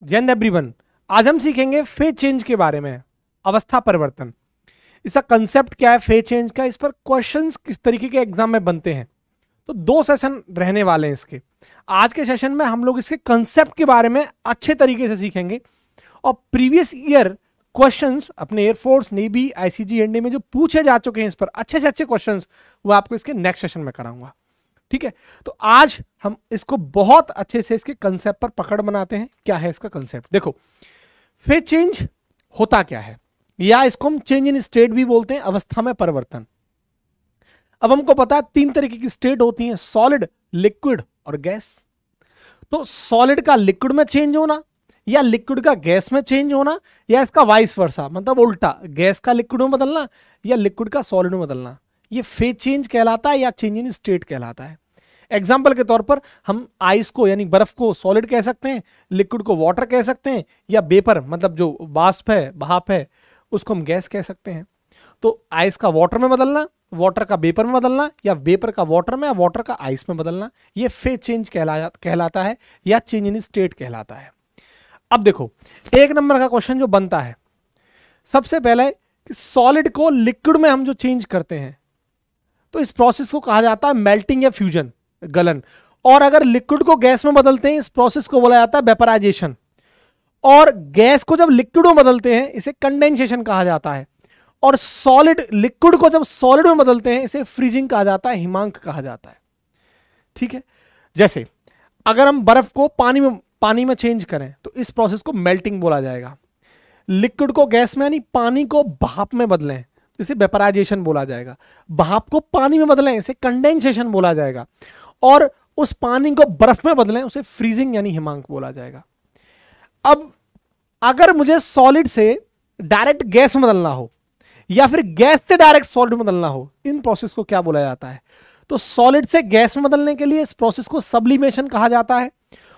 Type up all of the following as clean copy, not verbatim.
जय एवरीवन। आज हम सीखेंगे फेज चेंज के बारे में, अवस्था परिवर्तन। इसका कंसेप्ट क्या है फेज चेंज का, इस पर क्वेश्चंस किस तरीके के एग्जाम में बनते हैं। तो 2 सेशन रहने वाले हैं इसके। आज के सेशन में हम लोग इसके कंसेप्ट के बारे में अच्छे तरीके से सीखेंगे और प्रीवियस ईयर क्वेश्चंस अपने एयरफोर्स, नेवी, आईसीजी, एनडी में जो पूछे जा चुके हैं इस पर अच्छे से अच्छे क्वेश्चंस, वो आपको इसके नेक्स्ट सेशन में कराऊंगा। ठीक है, तो आज हम इसको बहुत अच्छे से इसके कंसेप्ट पर पकड़ बनाते हैं। क्या है इसका कंसेप्ट? देखो, फेज चेंज होता क्या है, या इसको हम चेंज इन स्टेट भी बोलते हैं, अवस्था में परिवर्तन। अब हमको पता है 3 तरीके की स्टेट होती हैं, सॉलिड, लिक्विड और गैस। तो सॉलिड का लिक्विड में चेंज होना, या लिक्विड का गैस में चेंज होना, या इसका वाइस वर्सा, मतलब उल्टा, गैस का लिक्विड में बदलना या लिक्विड का सॉलिड में बदलना, ये फेज चेंज कहलाता है या चेंज इन स्टेट कहलाता है। एग्जाम्पल के तौर पर हम आइस को यानी बर्फ को सॉलिड कह सकते हैं, लिक्विड को वाटर कह सकते हैं, या वेपर मतलब जो वाष्प है, भाप है, उसको हम गैस कह सकते हैं। तो आइस का वाटर में बदलना, वाटर का वेपर में बदलना, या वेपर का वाटर में, या वाटर का आइस में बदलना, ये फेज चेंज कहलाता है या चेंज इन स्टेट कहलाता है। अब देखो, 1 नंबर का क्वेश्चन जो बनता है, सबसे पहले कि सॉलिड को लिक्विड में हम जो चेंज करते हैं, तो इस प्रोसेस को कहा जाता है मेल्टिंग या फ्यूजन, गलन। और अगर लिक्विड को गैस में बदलते हैं, इस प्रोसेस को बोला जाता है वेपराइजेशन। और गैस को जब लिक्विड में बदलते हैं, इसे कंडेंसेशन कहा जाता है। और सॉलिड लिक्विड को जब सॉलिड में बदलते हैं, इसे फ्रीजिंग कहा जाता है, हिमांक कहा जाता है। ठीक है, जैसे अगर हम बर्फ को पानी में चेंज करें, तो इस प्रोसेस को मेल्टिंग बोला जाएगा। लिक्विड को गैस में यानी पानी को भाप में बदलें, तो इसे वेपराइजेशन बोला जाएगा। भाप को पानी में बदलें, इसे कंडेंसेशन बोला जाएगा। और उस पानी को बर्फ में बदलें, उसे फ्रीजिंग यानी हिमांक बोला जाएगा। अब अगर मुझे सॉलिड से डायरेक्ट गैस में बदलना हो, या फिर गैस से डायरेक्ट सॉलिड में बदलना हो, इन प्रोसेस को क्या बोला जाता है? तो सॉलिड से गैस में बदलने के लिए इस प्रोसेस को सब्लिमेशन कहा जाता है,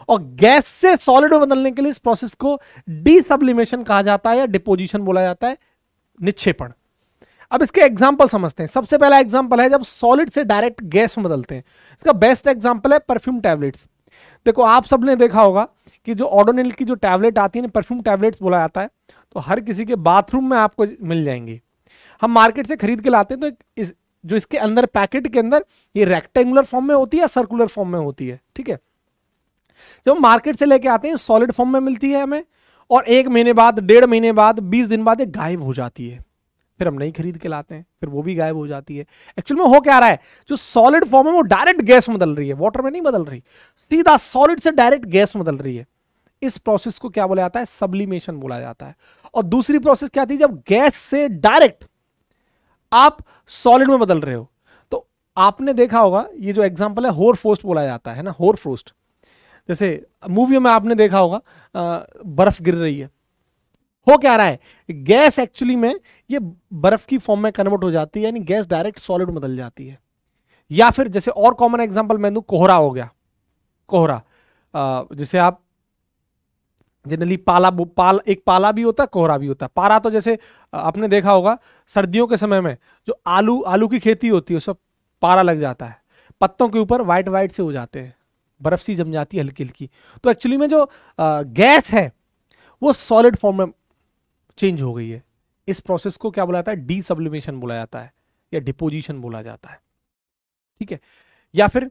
और गैस से सॉलिड में बदलने के लिए इस प्रोसेस को डीसब्लिमेशन कहा जाता है, या डिपोजिशन बोला जाता है, निक्षेपण। अब इसके एग्जाम्पल समझते हैं। सबसे पहला एग्जाम्पल है जब सॉलिड से डायरेक्ट गैस में बदलते हैं। इसका बेस्ट एग्जाम्पल है परफ्यूम टैबलेट्स। देखो, आप सबने देखा होगा कि जो ओडोनिल की जो टैबलेट आती है, परफ्यूम टैबलेट्स बोला जाता है, तो हर किसी के बाथरूम में आपको मिल जाएंगी। हम मार्केट से खरीद के लाते हैं, तो जो इसके अंदर पैकेट के अंदर ये रेक्टेंगुलर फॉर्म में होती है या सर्कुलर फॉर्म में होती है। ठीक है, जब मार्केट से लेके आते हैं सॉलिड फॉर्म में मिलती है हमें, और 1 महीने बाद, 1.5 महीने बाद, 20 दिन बाद ये गायब हो जाती है। फिर हम नहीं खरीद के लाते हैं, फिर वो भी गायब हो जाती है। एक्चुअल में हो क्या रहा है, जो सॉलिड फॉर्म है वो डायरेक्ट गैस में बदल रही है, वाटर में नहीं बदल रही, सीधा सॉलिड से डायरेक्ट गैस में बदल रही है। इस प्रोसेस को क्या बोला जाता है? सब्लिमेशन बोला जाता है। और दूसरी प्रोसेस क्या थी? जब गैस से डायरेक्ट आप सॉलिड में बदल रहे हो। तो आपने देखा होगा, ये जो एग्जाम्पल है होरफ्रोस्ट बोला जाता है ना, होरफ्रोस्ट। जैसे मूवी में आपने देखा होगा, बर्फ गिर रही है, हो क्या रहा है, गैस एक्चुअली में ये बर्फ की फॉर्म में कन्वर्ट हो जाती है, यानी गैस डायरेक्ट सॉलिड में बदल जाती है। या फिर जैसे और कॉमन एग्जांपल मैं दूं, कोहरा हो गया। कोहरा, जैसे आप जनरली एक पाला भी होता है, कोहरा भी होता है। पारा तो जैसे आपने देखा होगा सर्दियों के समय में जो आलू की खेती होती है, उसमें पारा लग जाता है, पत्तों के ऊपर व्हाइट व्हाइट से हो जाते हैं, बर्फ सी जम जाती है हल्की हल्की। तो एक्चुअली में जो गैस है वो सॉलिड फॉर्म में चेंज हो गई है। इस प्रोसेस को क्या बोला जाता है? डीसब्लिमेशन बोला जाता है, या डिपोजिशन बोला जाता है। ठीक है, या फिर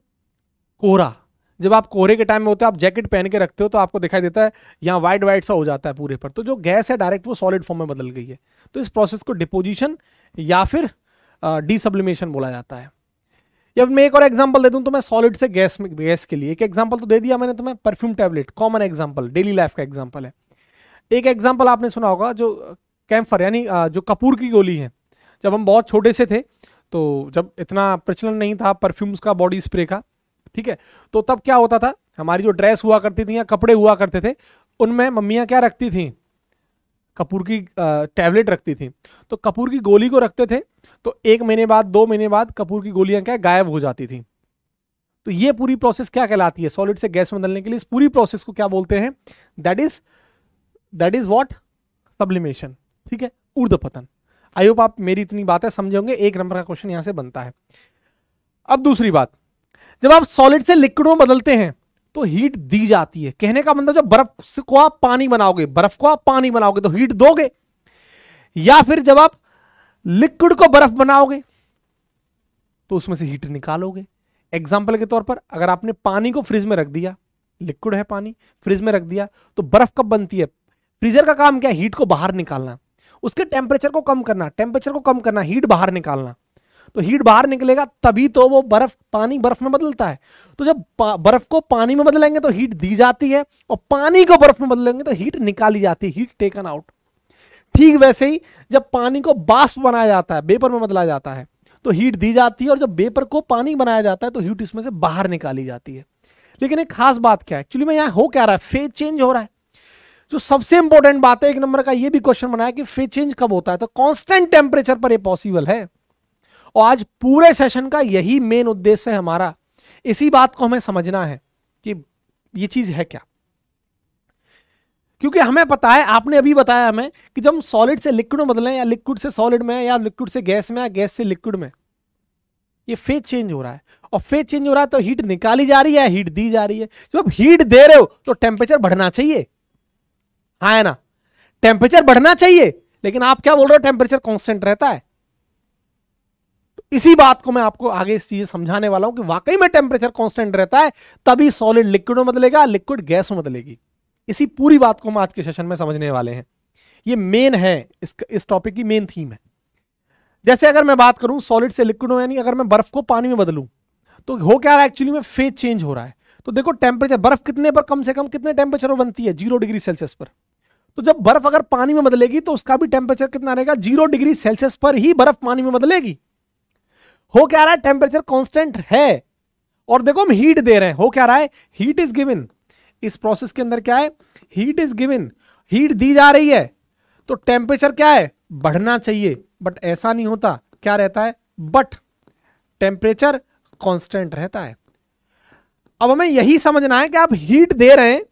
कोहरा, जब आप कोहरे के टाइम में होते हैं, आप जैकेट पहन के रखते हो, तो आपको दिखाई देता है यहाँ व्हाइट व्हाइट सा हो जाता है पूरे पर। तो जो गैस है डायरेक्ट वो सॉलिड फॉर्म में बदल गई है। तो इस प्रोसेस को डिपोजिशन या फिर डीसब्लिमेशन बोला जाता है। या मैं एक और एग्जांपल दे दूं, तो मैं सॉलिड से गैस के लिए एक एग्जांपल तो दे दिया मैंने तुम्हें, perfume tablet, common example, daily life का एग्जांपल है। एक एग्जांपल आपने सुना होगा, जो कैम्फर यानी जो कपूर की गोली है। जब हम बहुत छोटे से थे, तो जब इतना प्रचलन नहीं था परफ्यूम्स का, बॉडी स्प्रे का, ठीक है, तो तब क्या होता था, हमारी जो ड्रेस हुआ करती थी या कपड़े हुआ करते थे, उनमें मम्मियां क्या रखती थी? कपूर की टैबलेट रखती थी। तो कपूर की गोली को रखते थे, तो 1 महीने बाद, 2 महीने बाद कपूर की गोलियां क्या गायब हो जाती थी। तो ये पूरी प्रोसेस क्या कहलाती है? सॉलिड से गैस में बदलने के लिए इस पूरी प्रोसेस को क्या बोलते हैं? That is what? सब्लिमेशन। ठीक है, ऊर्ध्वपतन। आई होप आप मेरी इतनी बातें समझे होंगे। 1 नंबर का क्वेश्चन यहां से बनता है। अब दूसरी बात, जब आप सॉलिड से लिक्विड में बदलते हैं, तो हीट दी जाती है। कहने का मतलब जब बर्फ को आप पानी बनाओगे, बर्फ को आप पानी बनाओगे तो हीट दोगे, या फिर जब आप लिक्विड को बर्फ बनाओगे तो उसमें से हीट निकालोगे। एग्जाम्पल के तौर पर अगर आपने पानी को फ्रिज में रख दिया, लिक्विड है पानी, फ्रिज में रख दिया, तो बर्फ कब बनती है? फ्रीजर का काम क्या है? हीट को बाहर निकालना, उसके टेम्परेचर को कम करना, टेम्परेचर को कम करना, हीट बाहर निकालना। तो हीट बाहर निकलेगा तभी तो वो बर्फ, पानी बर्फ में बदलता है। तो जब बर्फ को पानी में बदलेंगे तो हीट दी जाती है, और पानी को बर्फ में बदलेंगे तो हीट निकाली जाती है, हीट टेकन आउट। ठीक वैसे ही जब पानी को बाष्प बनाया जाता है, वेपर में बदला जाता है, तो हीट दी जाती है, और जब वेपर को पानी बनाया जाता है तो हीट इसमें से बाहर निकाली जाती है। लेकिन एक खास बात क्या है एक्चुअली में, यहां हो क्या रहा है? फेज चेंज हो रहा है। जो सबसे इंपॉर्टेंट बात है, एक नंबर का ये भी क्वेश्चन बनाया कि फेज चेंज कब होता है, तो कांस्टेंट टेम्परेचर पर ये पॉसिबल है। और आज पूरे सेशन का यही मेन उद्देश्य है हमारा, इसी बात को हमें समझना है कि ये चीज है क्या। क्योंकि हमें पता है, आपने अभी बताया हमें कि जब हम सॉलिड से लिक्विड में बदलें, या लिक्विड से सॉलिड में, या लिक्विड से गैस में, या गैस से लिक्विड में, ये फेज चेंज हो रहा है। और फेज चेंज हो रहा है तो हीट निकाली जा रही है, हीट दी जा रही है। जब आप हीट दे रहे हो तो टेम्परेचर बढ़ना चाहिए, हाँ है ना? टेम्परेचर बढ़ना चाहिए, लेकिन आप क्या बोल रहे हो? टेम्परेचर कांस्टेंट रहता है। तो इसी बात को मैं आपको आगे इस चीज समझाने वाला हूं कि वाकई में टेम्परेचर कांस्टेंट रहता है, तभी सॉलिड लिक्विड में बदलेगा, लिक्विड गैस में बदलेगी। इसी पूरी बात को हम आज के सेशन में समझने वाले हैं। ये मेन है, इस टॉपिक की मेन थीम है। जैसे अगर मैं बात करूं सॉलिड से लिक्विड में, यानी अगर मैं बर्फ को पानी में बदलूं तो हो क्या रहा है? एक्चुअली में फेज चेंज हो रहा है। तो देखो टेम्परेचर, बर्फ कितने पर, कम से कम कितने टेम्परेचर पर बनती है? 0 डिग्री सेल्सियस पर। तो जब बर्फ अगर पानी में बदलेगी तो उसका भी टेम्परेचर कितना रहेगा? 0 डिग्री सेल्सियस पर ही बर्फ पानी में बदलेगी। हो क्या रहा है? टेम्परेचर कांस्टेंट है। और देखो हम हीट दे रहे हैं, हो क्या रहा है? Heat is given. इस प्रोसेस के अंदर क्या है? हीट इज गिवन, हीट दी जा रही है, तो टेम्परेचर क्या है? बढ़ना चाहिए, बट ऐसा नहीं होता। क्या रहता है? बट टेम्परेचर कांस्टेंट रहता है। अब हमें यही समझना है कि आप हीट दे रहे हैं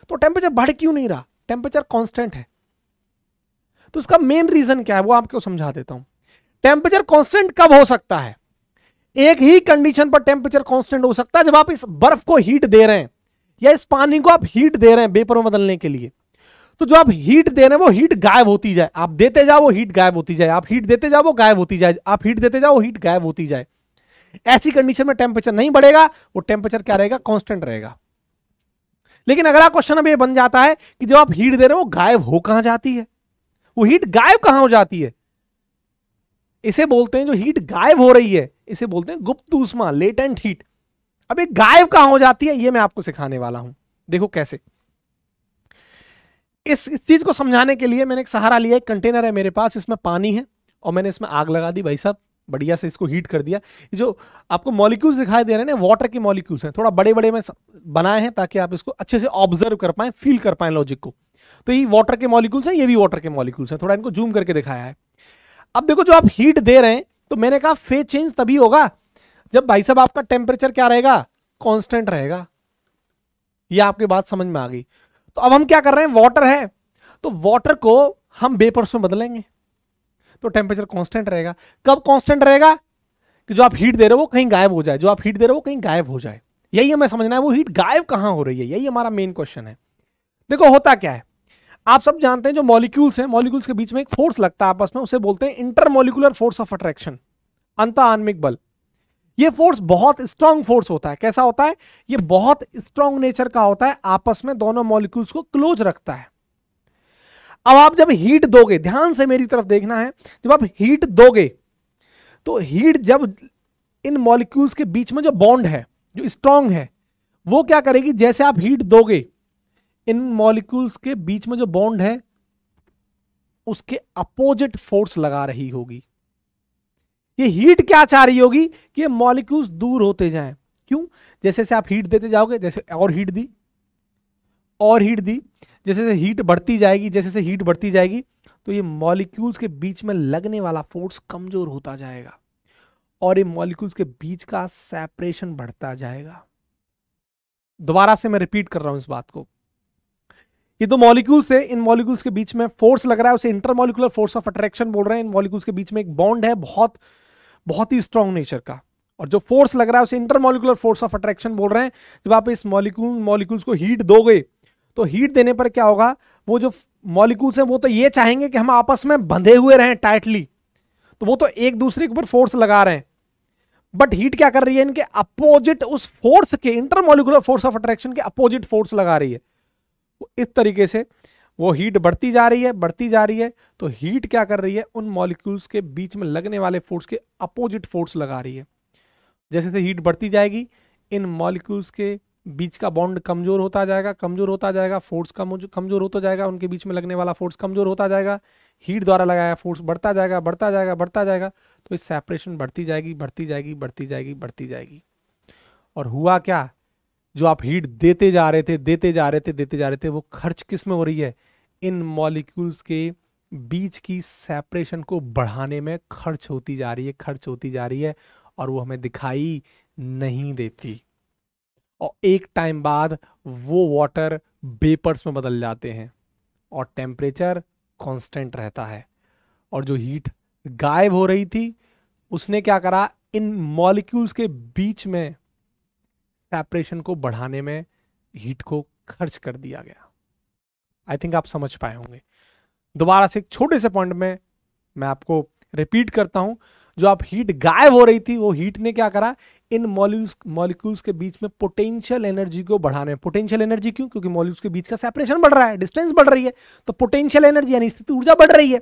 तो टेम्परेचर बढ़ क्यों नहीं रहा? टेम्परेचर कांस्टेंट है। तो इसका मेन रीजन क्या है वो आपको समझा देता हूं। टेम्परेचर कांस्टेंट कब हो सकता है? एक ही कंडीशन पर टेम्परेचर कांस्टेंट हो सकता है, जब आप इस बर्फ को हीट दे रहे हैं, या इस पानी को आप हीट दे रहे हैं वेपर में बदलने के लिए। तो जो आप हीट दे रहे हैं वो हीट गायब होती जाए, आप देते जाओ वो हीट गायब होती जाए, आप हीट देते जाओ वो गायब होती जाए, आप हीट देते जाओ वो हीट गायब होती जाए। ऐसी कंडीशन में टेम्परेचर नहीं बढ़ेगा, वो टेम्परेचर क्या रहेगा? कांस्टेंट रहेगा। लेकिन अगला क्वेश्चन अब ये बन जाता है कि जब आप हीट दे रहे हो वो गायब हो कहां जाती है? वो हीट गायब कहां हो जाती है? इसे बोलते हैं, जो हीट गायब हो रही है इसे बोलते हैं गुप्त ऊष्मा, लेटेंट हीट। अब ये गायब कहां हो जाती है ये मैं आपको सिखाने वाला हूं। देखो कैसे। इस चीज को समझाने के लिए मैंने एक सहारा लिया। एक कंटेनर है मेरे पास, इसमें पानी है और मैंने इसमें आग लगा दी भाई साहब, बढ़िया से इसको हीट कर दिया। जो आपको मॉलिक्यूल्स दिखाई दे रहे हैं ना, वाटर के मॉलिक्यूल्स हैं, थोड़ा बड़े बड़े में बनाए हैं ताकि आप इसको अच्छे से ऑब्जर्व कर पाए, फील कर पाए लॉजिक को। तो ये वाटर के मॉलिक्यूल्स हैं, ये भी वाटर के मॉलिक्यूल्स हैं, थोड़ा इनको जूम करके दिखाया है। अब देखो जो आप हीट दे रहे हैं, तो मैंने कहा फेज चेंज तभी होगा जब भाई साहब आपका टेम्परेचर क्या रहेगा? कांस्टेंट रहेगा। ये आपकी बात समझ में आ गई। तो अब हम क्या कर रहे हैं? वाटर है तो वाटर को हम वेपर्स में बदलेंगे तो टेम्परेचर कांस्टेंट रहेगा। कब कांस्टेंट रहेगा? कि जो आप हीट दे रहे हो वो कहीं गायब हो जाए, जो आप हीट दे रहे हो वो कहीं गायब हो जाए। यही हमें समझना है, वो हीट गायब कहां हो रही है, यही हमारा मेन क्वेश्चन है। देखो होता क्या है, आप सब जानते हैं जो मॉलिक्यूल्स हैं, मॉलिक्यूल्स के बीच में एक फोर्स लगता है आपस में, उसे बोलते हैं इंटरमॉलिक्यूलर फोर्स ऑफ अट्रैक्शन, अंतःआण्विक बल। ये फोर्स बहुत स्ट्रांग फोर्स होता है। कैसा होता है? ये बहुत स्ट्रांग नेचर का होता है, आपस में दोनों मॉलिक्यूल्स को क्लोज रखता है। अब आप जब हीट दोगे, ध्यान से मेरी तरफ देखना है, जब आप हीट दोगे तो हीट जब इन मॉलिक्यूल्स के बीच में जो बॉन्ड है, जो स्ट्रांग है, वो क्या करेगी? जैसे आप हीट दोगे, इन मॉलिक्यूल्स के बीच में जो बॉन्ड है उसके अपोजिट फोर्स लगा रही होगी। ये हीट क्या चाह रही होगी? कि ये मॉलिक्यूल्स दूर होते जाएं। क्यों? जैसे जैसे आप हीट देते जाओगे, जैसे और हीट दी और हीट दी, जैसे जैसे हीट बढ़ती जाएगी, जैसे जैसे हीट बढ़ती जाएगी, तो ये मॉलिक्यूल्स के बीच में लगने वाला फोर्स कमजोर होता जाएगा और ये मॉलिक्यूल्स के बीच का सेपरेशन बढ़ता जाएगा। दोबारा से मैं रिपीट कर रहा हूं इस बात को। ये दो मॉलिक्यूल्स है, इन मॉलिक्यूल्स के बीच में फोर्स लग रहा है, उसे इंटरमॉलिक्यूलर फोर्स ऑफ अट्रैक्शन बोल रहे हैं। इन मॉलिक्यूल्स के बीच में एक बॉन्ड है, बहुत बहुत ही स्ट्रांग नेचर का, और जो फोर्स लग रहा है उसे इंटरमोलिकुलर फोर्स ऑफ अट्रैक्शन बोल रहे हैं। जब आप इस मॉलिक्यूल्स को हीट दोगे तो हीट देने पर क्या होगा, वो जो मॉलिक्यूल्स हैं वो तो ये चाहेंगे कि हम आपस में बंधे हुए रहें टाइटली, तो वो तो एक दूसरे के ऊपर फोर्स लगा रहे हैं, बट हीट क्या कर रही है, इनके अपोजिट, उस फोर्स के, इंटरमोलिकुलर फोर्स ऑफ अट्रैक्शन के अपोजिट फोर्स लगा रही है। इस तरीके से वो हीट बढ़ती जा रही है, बढ़ती जा रही है, तो हीट क्या कर रही है, उन मॉलिक्यूल्स के बीच में लगने वाले फोर्स के अपोजिट फोर्स लगा रही है। जैसे जैसे हीट बढ़ती जाएगी, इन मॉलिक्यूल्स के बीच का बॉन्ड कमजोर होता जाएगा, कमजोर होता जाएगा, फोर्स कमजोर होता जाएगा, उनके बीच में लगने वाला फोर्स कमजोर होता जाएगा, हीट द्वारा लगाया फोर्स बढ़ता जाएगा, बढ़ता जाएगा, बढ़ता जाएगा, तो इस सेपरेशन बढ़ती जाएगी, बढ़ती जाएगी, बढ़ती जाएगी, बढ़ती जाएगी। और हुआ क्या, जो आप हीट देते जा रहे थे, देते जा रहे थे, देते जा रहे थे, वो खर्च किस में हो रही है, इन मॉलिक्यूल्स के बीच की सेपरेशन को बढ़ाने में खर्च होती जा रही है, खर्च होती जा रही है, और वो हमें दिखाई नहीं देती। और एक टाइम बाद वो वाटर वेपर्स में बदल जाते हैं और टेम्परेचर कांस्टेंट रहता है। और जो हीट गायब हो रही थी उसने क्या करा, इन मॉलिक्यूल्स के बीच में सेपरेशन को बढ़ाने में हीट को खर्च कर दिया गया। आई थिंक आप समझ पाए होंगे। दोबारा से एक छोटे से पॉइंट में मैं आपको रिपीट करता हूं, जो आप हीट गायब हो रही थी, वो हीट ने क्या करा, इन मॉलिक्यूल्स के बीच में पोटेंशियल एनर्जी को बढ़ाने। पोटेंशियल एनर्जी क्यों, क्योंकि मॉलिक्यूल्स के बीच का सेपरेशन बढ़ रहा है, डिस्टेंस बढ़ रही है, तो पोटेंशियल एनर्जी यानी स्थिति ऊर्जा बढ़ रही है।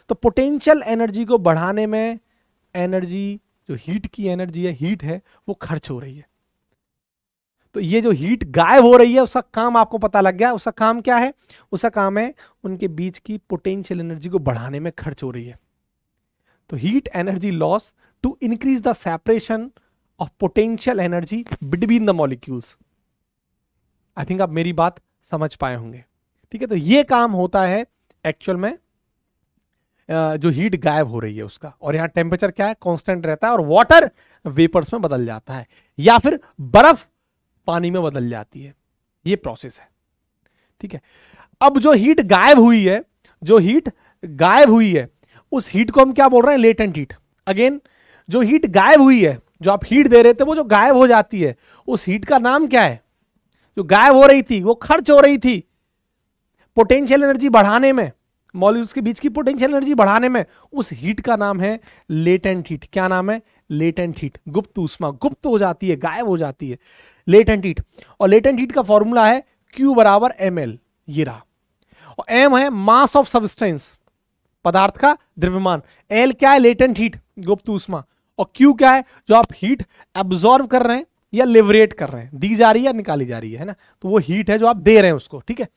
तो पोटेंशियल एनर्जी को बढ़ाने में एनर्जी, जो हीट की एनर्जी है, हीट है, वो खर्च हो रही है। तो ये जो हीट गायब हो रही है उसका काम आपको पता लग गया। उसका काम क्या है, उसका काम है उनके बीच की पोटेंशियल एनर्जी को बढ़ाने में खर्च हो रही है। तो heat energy loss to increase the separation of potential energy between the molecules. I think आप मेरी बात समझ पाए होंगे। ठीक है, तो ये काम होता है एक्चुअल में जो हीट गायब हो रही है उसका। और यहां टेम्परेचर क्या है, कांस्टेंट रहता है, और वाटर वेपर्स में बदल जाता है, या फिर बर्फ पानी में बदल जाती है। ये प्रोसेस है। ठीक है, अब जो हीट गायब हुई है, जो हीट गायब हुई है, उस हीट को हम क्या बोल रहे हैं, लेटेंट हीट। अगेन, जो हीट गायब हुई है, जो आप हीट दे रहे थे, वो जो गायब हो जाती है, उस हीट का नाम क्या है, जो गायब हो रही थी, वो खर्च हो रही थी पोटेंशियल एनर्जी बढ़ाने में, मॉलिक्यूल्स के बीच की पोटेंशियल एनर्जी बढ़ाने में, उस हीट का नाम है लेटेंट हीट। क्या नाम है, लेटेंट हीट। गुप्त ऊष्मा, गुप्त हो जाती है, गायब हो जाती है, लेटेंट हीट। और लेटेंट हीट का फॉर्मूला है Q बराबर ml, ये रहा। और m है मास ऑफ सब्सटेंस, पदार्थ का द्रव्यमान। L क्या है, लेटेंट हीट, गुप्त ऊष्मा। और Q क्या है, जो आप हीट एब्जॉर्ब कर रहे हैं या लिबरेट कर रहे हैं, दी जा रही है या निकाली जा रही है ना, तो वो हीट है जो आप दे रहे हैं उसको। ठीक है,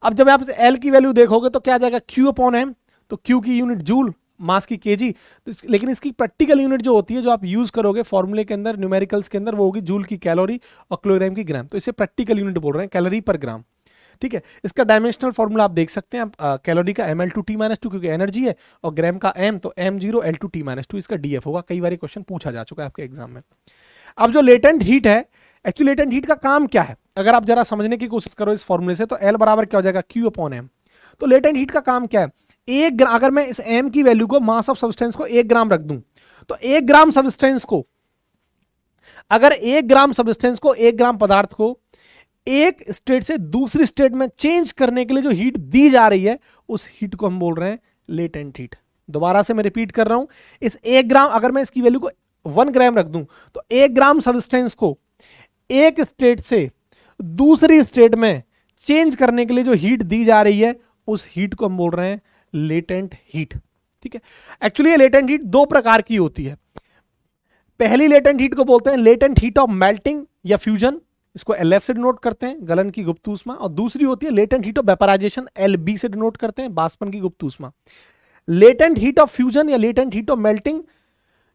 अब जब आप L की वैल्यू देखोगे तो क्या आ जाएगा, Q अपॉन m। तो Q की यूनिट जूल, मास की केजी। तो लेकिन इसकी प्रैक्टिकल यूनिट जो होती है, जो आप यूज करोगे फॉर्मूले के अंदर, न्यूमेरिकल्स के अंदर, वो होगी जूल की कैलोरी और किलोग्राम की ग्राम। तो इसे प्रैक्टिकल यूनिट बोल रहे हैं, कैलोरी पर ग्राम। ठीक है, इसका डायमेंशनल फॉर्मूला आप देख सकते हैं, कैलोरी का ml/t-2 क्योंकि एनर्जी है, और ग्राम का m, तो m0 L/t-2 इसका df होगा। कई बार क्वेश्चन पूछा जा चुका है आपके एग्जाम में। अब जो लेटेंट हीट है, एक्चुअली लेटेंट हीट का काम क्या है, अगर आप जरा समझने की कोशिश करो इस फॉर्मूले से, तो L बराबर क्या हो जाएगा, Q अपॉन m। तो लेटेंट हीट का काम क्या है, अगर मैं इस m की वैल्यू को, मास ऑफ सब्सटेंस को 1 ग्राम रख दूं, तो 1 ग्राम सब्सटेंस को, अगर 1 ग्राम सब्सटेंस को, 1 ग्राम पदार्थ को एक स्टेट से दूसरी स्टेट में चेंज करने के लिए जो हीट दी जा रही है, उस हीट को हम बोल रहे हैं लेटेंट हीट। दोबारा से मैं रिपीट कर रहा हूं, इस 1 ग्राम, अगर मैं इसकी वैल्यू को 1 ग्राम रख दूं, तो 1 ग्राम सब्सटेंस को एक स्टेट से दूसरी स्टेट में चेंज करने के लिए जो हीट दी जा रही है, उस हीट को हम बोल रहे हैं लेटेंट हीट। ठीक है, एक्चुअली ये लेटेंट हीट 2 प्रकार की होती है। पहली लेटेंट हीट को बोलते हैं लेटेंट हीट ऑफ मेल्टिंग या फ्यूजन, इसको LF से डिनोट करते हैं, गलन की गुप्त ऊष्मा। और दूसरी होती है latent heat of vaporisation, LB से डिनोट करते हैं, बाष्पन की गुप्त ऊष्मा। लेटेंट हीट ऑफ फ्यूजन या लेटेंट हीट ऑफ मेल्टिंग,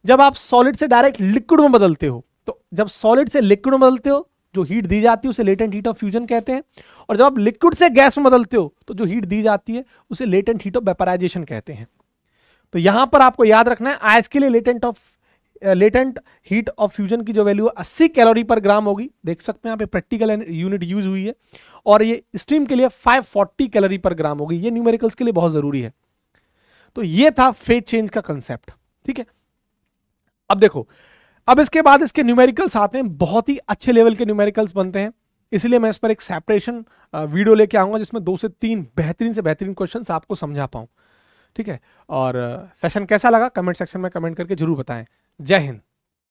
जब आप सॉलिड से डायरेक्ट लिक्विड में बदलते हो, तो जब सॉलिड से लिक्विड में बदलते हो, जो हीट दी जाती है उसे लेटेंट हीट ऑफ फ्यूजन कहते हैं। और जब आप लिक्विड से गैस में बदलते हो, तो जो हीट दी जाती है उसे लेटेंट हीट ऑफ वेपराइजेशन कहते हैं। तो यहां पर आपको याद रखना है, आज के लिए लेटेंट हीट ऑफ फ्यूजन की जो वैल्यू 80 कैलोरी पर ग्राम होगी, देख सकते हैं यहाँ पे प्रैक्टिकल यूनिट यूज हुई है। और ये स्टीम के लिए 540 कैलोरी पर ग्राम होगी। ये न्यूमेरिकल्स के लिए बहुत जरूरी है। तो ये था फेज चेंज का कंसेप्ट। ठीक है, अब देखो, अब इसके बाद इसके न्यूमेरिकल्स आते हैं, बहुत ही अच्छे लेवल के न्यूमेरिकल्स बनते हैं, इसलिए मैं इस पर एक सेपरेशन वीडियो लेके आऊंगा जिसमें 2 से 3 बेहतरीन से बेहतरीन क्वेश्चंस आपको समझा पाऊं। ठीक है, और सेशन कैसा लगा कमेंट सेक्शन में कमेंट करके जरूर बताएं। जय हिंद।